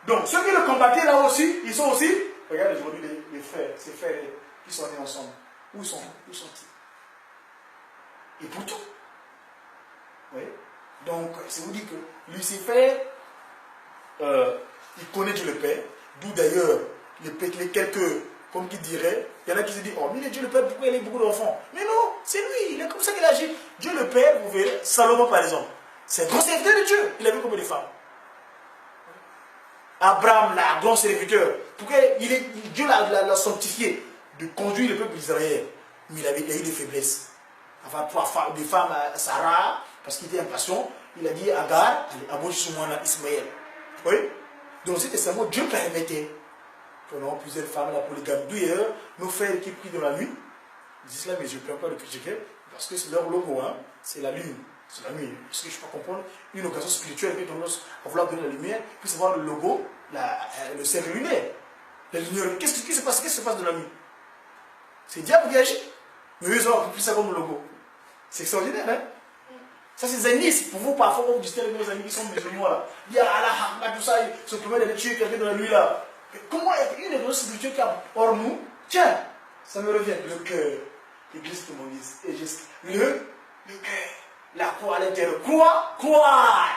[SPEAKER 1] Donc ceux qui le combattaient là aussi, ils sont aussi. Regardez aujourd'hui les frères, ces frères qui sont nés ensemble. Où sont-ils? Et pour tout. Oui. Donc, c'est vous dire que Lucifer, il connaît Dieu le Père, d'où d'ailleurs les quelques, comme qui dirait, il y en a qui se disent, oh, mais il est Dieu le Père, pourquoi il a beaucoup d'enfants? Mais non, c'est lui, il est comme ça qu'il agit. Dieu le Père, vous verrez, Salomon par exemple, c'est un grand serviteur de Dieu, il a vu combien de femmes? Abraham, là, grand serviteur, pourquoi Dieu l'a sanctifié de conduire le peuple d'Israël, mais il a eu des faiblesses. Enfin, des femmes, Sarah, parce qu'il était impatient, il a dit à Agar, embauche sur moi Ismaël. Oui? Donc c'était seulement Dieu permettait. Prenons plusieurs femmes, la polygamie. D'ailleurs, nos frères qui prient dans la nuit, ils disent là, mais je ne peux pas le critiquer, parce que c'est leur logo, hein, c'est la lune. C'est la nuit. Parce que je peux comprendre une occasion spirituelle qui tendance à vouloir donner la lumière, puis savoir le logo, le cercle lunaire. La lumière. Qu'est-ce qui se passe? Qu'est-ce qui se passe de la nuit? C'est le diable qui agit. Mais eux ont pris ça comme logo. C'est extraordinaire, hein? Ça, c'est Zénis. Pour vous, parfois, vous distinguez nos amis qui sont musulmans là. Il y a Allah, tout ça, ils se permettent d'aller tuer quelqu'un dans la nuit là. Mais comment il y a une église spirituelle qui a hors nous? Tiens, ça me revient. Le cœur. L'église que mon dit. Le cœur. La croix à l'intérieur. Croire.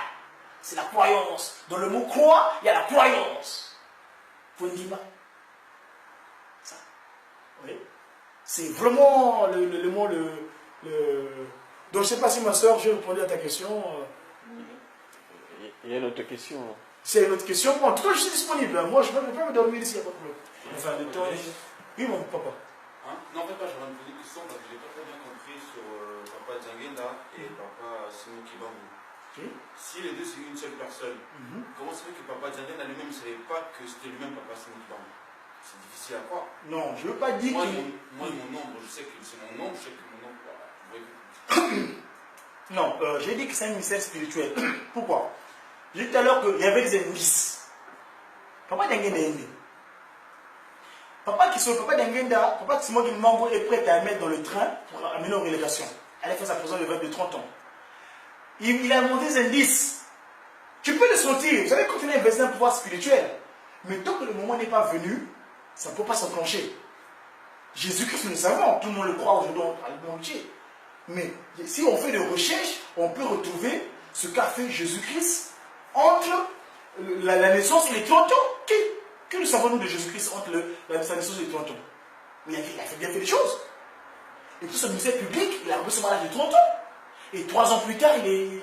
[SPEAKER 1] C'est la croyance. Dans le mot croire, il y a la croyance. Vous ne dites pas ça? Oui. C'est vraiment le mot, Donc, je ne sais pas si ma soeur, je vais répondre à ta question.
[SPEAKER 2] Il y a une autre question.
[SPEAKER 1] C'est une autre question. Bon, en tout cas, je suis disponible. Moi, je ne peux pas me dormir ici, il n'y a pas de problème. Enfin, le temps. Oui, mon papa.
[SPEAKER 4] Hein? Non, en fait, moi, je vais me poser une question parce que je n'ai pas très bien compris sur papa Djangenda et papa Simon Kibambu.
[SPEAKER 1] Oui.
[SPEAKER 4] Si les deux, c'est une seule personne, comment c'est fait que papa Djangenda lui-même ne savait pas que c'était lui-même papa Simon Kibambu? C'est difficile à croire.
[SPEAKER 1] Non, je ne veux pas dire
[SPEAKER 4] moi,
[SPEAKER 1] que...
[SPEAKER 4] mon nombre, je sais que c'est mon nom, je sais que mon nom...
[SPEAKER 1] Non, j'ai dit que c'est un mystère spirituel. Pourquoi? J'ai dit tout à l'heure qu'il y avait des indices. Papa Djangenda est né. Papa Djangenda, papa Simon Kibambu est prêt à mettre dans le train pour amener en relégation. Elle a fait sa présence de 30 ans. Il a montré des indices. Tu peux le sentir. Vous savez, quand on a un pouvoir spirituel, mais tant que le moment n'est pas venu, ça ne peut pas s'enclencher. Jésus-Christ, nous le savons, tout le monde le croit aujourd'hui dans le monde entier. Mais si on fait des recherches, on peut retrouver ce qu'a fait Jésus-Christ entre la naissance et les 30 ans. Que nous savons-nous de Jésus-Christ entre sa naissance et les 30 ans? Mais il a bien fait des choses. Et tout ce ministère public, il a reçu son malade de 30 ans. Et 3 ans plus tard,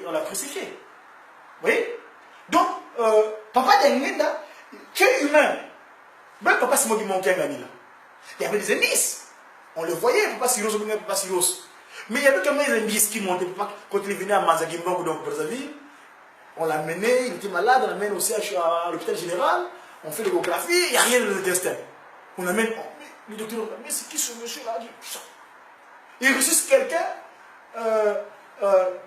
[SPEAKER 1] on l'a crucifié. Vous voyez? Donc, papa Djangenda, tu es humain. Même papa Simon qui manquait un ami là. Il y avait des indices. On le voyait, papa Siros, papa Siros. Mais il y avait quand même des indices qui montaient. Quand il est venu à Manzagimbangu, donc Brazzaville, on l'a mené, il était malade, on l'amène aussi à l'hôpital général, on fait l'échographie, il n'y a rien dans le testin. On l'amène, le docteur, mais c'est qui ce monsieur là? Il ressuscite quelqu'un.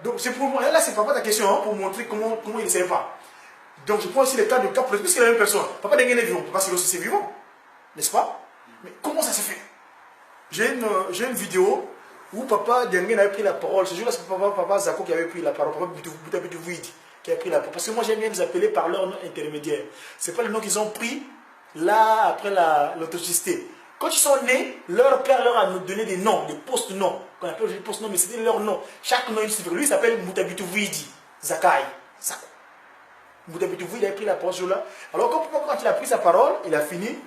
[SPEAKER 1] Donc c'est pour moi, là c'est pas ta question, hein, pour montrer comment il ne savait pas. Donc je prends aussi le cas de Cap, puisque c'est la même personne. Papa Djangenda est vivant, papa Silos c'est vivant, n'est-ce pas? Mais comment ça s'est fait? J'ai une vidéo où papa Djangenda avait pris la parole. Ce jour-là, c'est papa Zako qui avait pris la parole. Papa Boutabidouid, qui a pris la... Parce que moi, j'aime bien les appeler par leur nom intermédiaire. Ce n'est pas le nom qu'ils ont pris là, après l'authenticité. Quand ils sont nés, leur père leur a donné des noms, des post-noms, qu'on appelle des post-noms, mais c'était leur nom. Chaque nom, lui, il s'appelle Moutabitououidi, Zakai. Moutabitououidi, il a pris la parole là. Alors, quand il a pris sa parole, il a fini,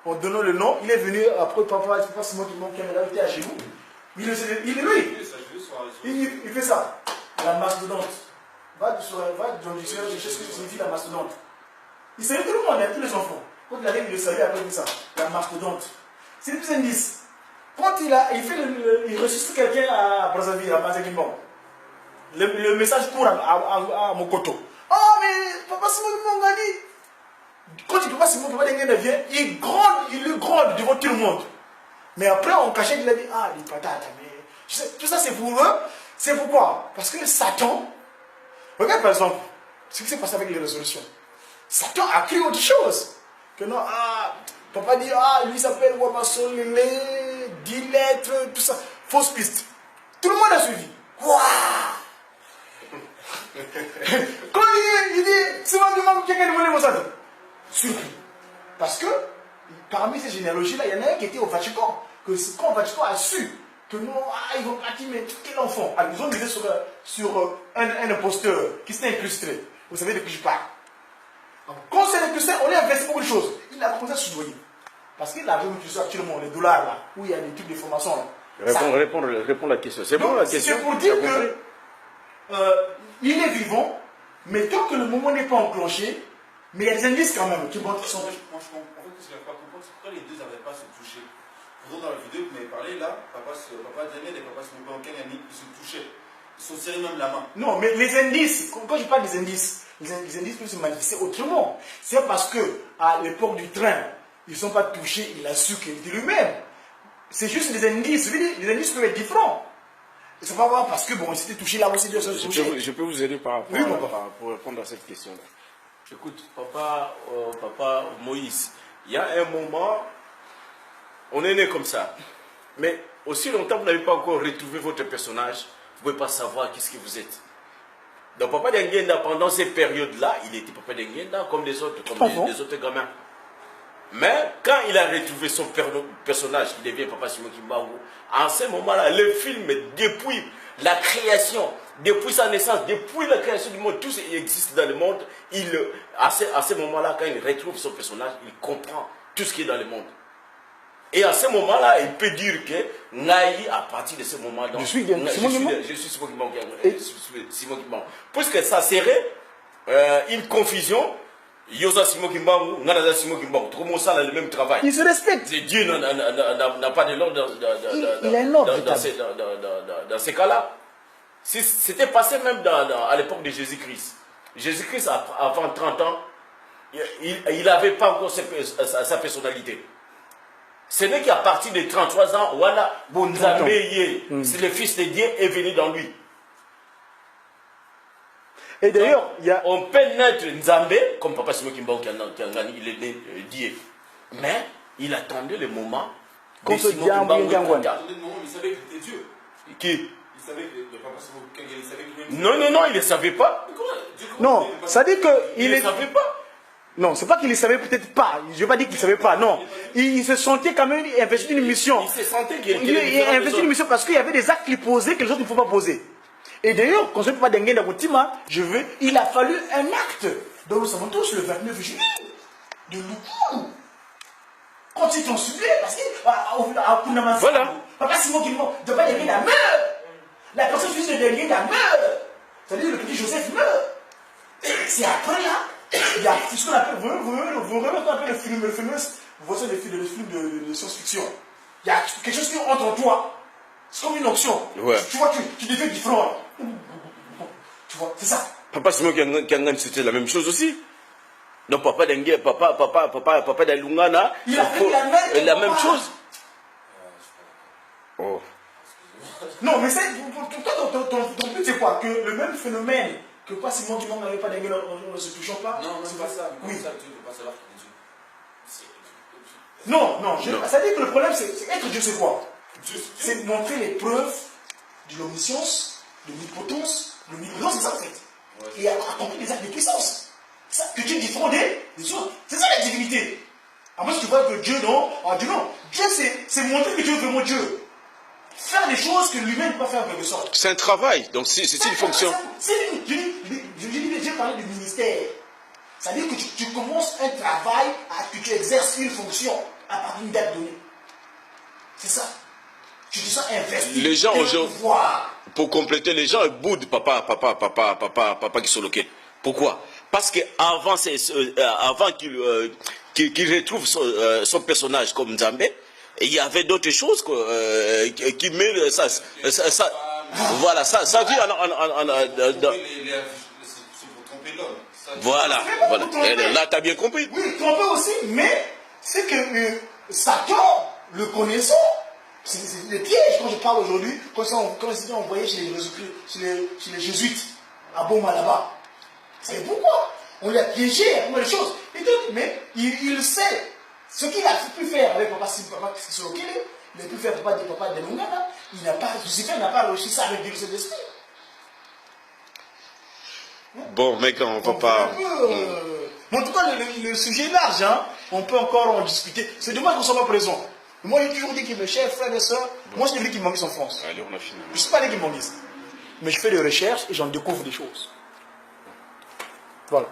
[SPEAKER 1] en donnant le nom, il est venu, après, papa, c'est moi qui manque, il était à chez vous. Il est lui. Il fait ça. La mastodonte. Va dans le dictionnaire, je sais ce que signifie la mastodonte. Il savait tout le monde, tous les enfants. Quand il arrive, il le savait après ça. La mastodonte. C'est le plus indice. Quand il reçoit quelqu'un à Brazzaville, à Mazagimbo, le message court à Mokoto. Oh, mais Papa Simon Mongani. Quand il Papa Simon Mongani vient, il gronde devant tout le monde. Mais après, on cachait, il a dit, ah, les patates, mais... Tout ça, c'est pour eux. C'est pourquoi? Parce que Satan... Regarde par exemple, ce qui s'est passé avec les résolutions. Satan a créé autre chose. Que non, ah, papa dit, ah, lui s'appelle Wamason, 10 lettres, tout ça. Fausse piste. Tout le monde a suivi. Waouh! Quand il dit, c'est moi qui manque quelqu'un de mon émotion. Surpris. Parce que, parmi ces généalogies-là, il y en a un qui était au Vatican. Que quand le Vatican a su que non, ah, ils vont partir, mais quel enfant? Ah, ils ont misé sur un imposteur qui s'est incrusté. Vous savez de qui je parle. Quand c'est incrusté, on lui a investi beaucoup de choses. Il a commencé à se soudoyer. Parce qu'il avait utilisé actuellement les dollars là, où il y a des trucs de formation là.
[SPEAKER 2] Réponds à la question. C'est bon la question.
[SPEAKER 1] C'est pour dire que il est vivant, mais tant que le moment n'est pas enclenché, mais il y a des indices quand même qui montrent qu'ils sont.
[SPEAKER 4] Moi, je comprends. En fait, ce que je n'arrive pas à comprendre, c'est pourquoi les deux n'arrivaient pas à se toucher. Dans la vidéo que vous m'avez parlé, là, papa Daniel et papa Smokangani, ils se touchaient. Ils se serraient même la main.
[SPEAKER 1] Non, mais les indices, quand je parle des indices, les indices peuvent se manifester autrement. C'est parce que à l'époque du train, ils ne sont pas touchés, il a su qu'il était lui-même. C'est juste des indices. Les indices peuvent être différents. C'est pas voir parce que bon, il s'était touché là aussi,
[SPEAKER 2] je peux vous aider par rapport pour répondre à cette question-là. Écoute, papa Moïse, il y a un moment, on est né comme ça. Mais aussi longtemps que vous n'avez pas encore retrouvé votre personnage, vous ne pouvez pas savoir qu'est-ce que vous êtes. Donc Papa Denguenda, pendant ces périodes-là, il était Papa Denguenda comme les autres, comme les autres gamins. Mais quand il a retrouvé son personnage, qui devient Papa Simon Kimbangu, en ce moment-là, le film, depuis la création, depuis sa naissance, depuis la création du monde, tout ce qui existe dans le monde, à ce moment-là, quand il retrouve son personnage, il comprend tout ce qui est dans le monde. Et à ce moment-là, il peut dire que Naï, à partir de ce moment-là, je suis Simon Kimbangu. Puisque ça serait une confusion. Yosa Simon Kimbangu, Nanaza Simon Kimbangu, tout le monde ça a le même travail.
[SPEAKER 1] Ils se respectent.
[SPEAKER 2] Dieu n'a pas de l'ordre dans ces cas-là. C'était passé même à l'époque de Jésus-Christ. Jésus-Christ, avant 30 ans, il n'avait pas encore sa personnalité. Ce n'est qu'à partir de 33 ans, voilà, Bonzambe, c'est le Fils de Dieu est venu dans lui.
[SPEAKER 1] Et d'ailleurs,
[SPEAKER 2] on peut naître Nzambe, comme Papa Simon Kimbangu il est né Dieu. Mais il attendait le moment
[SPEAKER 1] de Simon Kimbangu.
[SPEAKER 4] Il attendait le moment, il savait qu'il était Dieu.
[SPEAKER 2] Qui?
[SPEAKER 4] Il savait que le Papa Simon Kimbangu, il savait qu'il était Dieu.
[SPEAKER 2] Non, il ne savait pas.
[SPEAKER 1] Non, ça dit qu'il
[SPEAKER 2] ne savait pas.
[SPEAKER 1] Non, c'est pas qu'il ne savait peut-être pas. Je ne veux pas dire qu'il ne savait pas, non. Il se sentait quand même investi d'une mission.
[SPEAKER 2] Il se sentait qu'il
[SPEAKER 1] était investi d'une mission parce qu'il y avait des actes qu'il posait que les autres ne pouvaient pas poser. Et d'ailleurs, quand je ne peux pas denguer dans Koutima, il a fallu un acte. Donc nous savons tous le 29 juillet de Lukou. Quand ils t'ont suivi, parce que
[SPEAKER 2] voilà.
[SPEAKER 1] Papa Simon qui ne doit pas denguer la meurt. La personne suffit de denguer la meurt. C'est-à-dire le petit Joseph meurt. C'est après là. Il y a ce qu'on appelle, vous remettez le film, vous voyez le film de science-fiction. Il y a quelque chose qui entre en toi. C'est comme une option.
[SPEAKER 2] Ouais.
[SPEAKER 1] Tu vois, tu deviens différent. Tu vois, c'est ça.
[SPEAKER 2] Papa Simon Kangan, c'était la même chose aussi. Donc Papa Dengue, Papa Dalungana,
[SPEAKER 1] il a fait
[SPEAKER 2] la même chose. Oh.
[SPEAKER 1] Non, mais c'est ton but c'est quoi? Que le même phénomène que pas Simon du monde n'avait pas dengue en ne se touchant pas.
[SPEAKER 4] Non, c'est pas ça.
[SPEAKER 1] Oui.
[SPEAKER 4] Ça, tu ne peux pas savoir qu'il est Dieu.
[SPEAKER 1] Non, ça dit que le problème c'est être Dieu, c'est quoi? C'est montrer les preuves de l'omniscience, de l'omnipotence, de l'omniprésence, c'est ça en fait. et a accompli des actes de puissance. Ça, que Dieu est différent des autres. C'est ça la divinité. À moins que tu vois que Dieu, non. Dieu, c'est montrer que Dieu est vraiment Dieu. Faire des choses que lui-même ne peut pas faire en quelque sorte.
[SPEAKER 2] C'est un travail, donc c'est une fonction.
[SPEAKER 1] J'ai parlé du ministère. C'est-à-dire que tu commences un travail, que tu exerces une fonction à partir d'une date donnée. C'est ça. Tu te sens investi.
[SPEAKER 2] Les gens aujourd'hui, pour compléter, les gens boudent papa qui sont locaux. Pourquoi? Parce qu'avant qu'il retrouve son personnage comme Nzambe, il y avait d'autres choses qui mêlent ça. Voilà, ça vit Voilà. Là, tu as bien compris.
[SPEAKER 1] Oui, tromper aussi, mais c'est que Satan, le connaissant, c'est le piège quand je parle aujourd'hui, quand c'était envoyé chez les jésuites, à Boma là-bas. Vous savez pourquoi? On lui a piégé à les choses. Mais il sait ce qu'il a pu faire avec papa Sisokile, il a pu faire papa de Lungana. Lucifer n'a pas réussi ça avec Dieu de l'esprit.
[SPEAKER 2] Bon, mec, on va pas.
[SPEAKER 1] En tout cas, le sujet est large, hein. On peut encore en discuter. C'est dommage qu'on ne soit pas présent. Moi, j'ai toujours dit que mes chers frères et sœurs, moi, je dis qu'ils m'enguisent en France.
[SPEAKER 2] Allez, on a fini.
[SPEAKER 1] Je ne suis pas dit qu'ils m'enguisent. Mais je fais des recherches et j'en découvre des choses. Voilà.